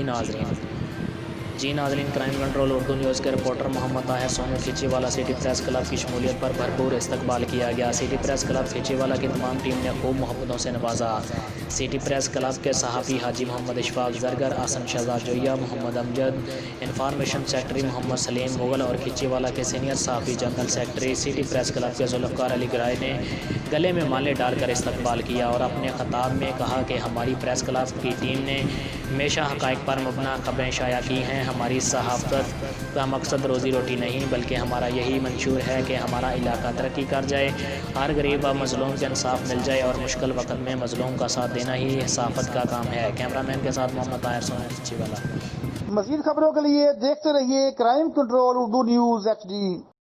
ناظرین crime control Urdu news کے reporter محمد طاہر سونو کھیچی والا سٹی پریس کلب کی شمولیت پر بھرپور استقبال کیا گیا۔ سٹی پریس کلب کھیچی والا کی تمام ٹیم نے خوب محبتوں سے نوازا۔ سٹی پریس کلب کے صحافی حاجی محمد اشفاق زرگر، آسن شہزاد جویہ، محمد امجد، انفارمیشن سیکرٹری محمد سلیم مغل اور کھیچی والا کے سینئر صحافی general secretary city press club کے ذوالفقار علی گرائے نے گلے میں مالے ڈال کر استقبال کیا اور اپنے خطاب میں کہا کہ ہماری پریس کلب کی ٹیم نے ہمیشہ حقائق پر مبنی خبریں شائع کی ہیں۔ ہماری صحافت کا مقصد روزی روٹی نہیں بلکہ ہمارا یہی منشور ہے کہ ہمارا علاقہ ترقی کر جائے، ہر غریب و مظلوم کے انصاف مل جائے اور مشکل وقت میں مظلوم کا ساتھ دینا ہی صحافت کا کام ہے۔ کیمرہ مین کے ساتھ محمد طاہر سونو کھیچی والا۔ مزید خبروں کے لیے دیکھتے رہیے crime control Urdu news HD۔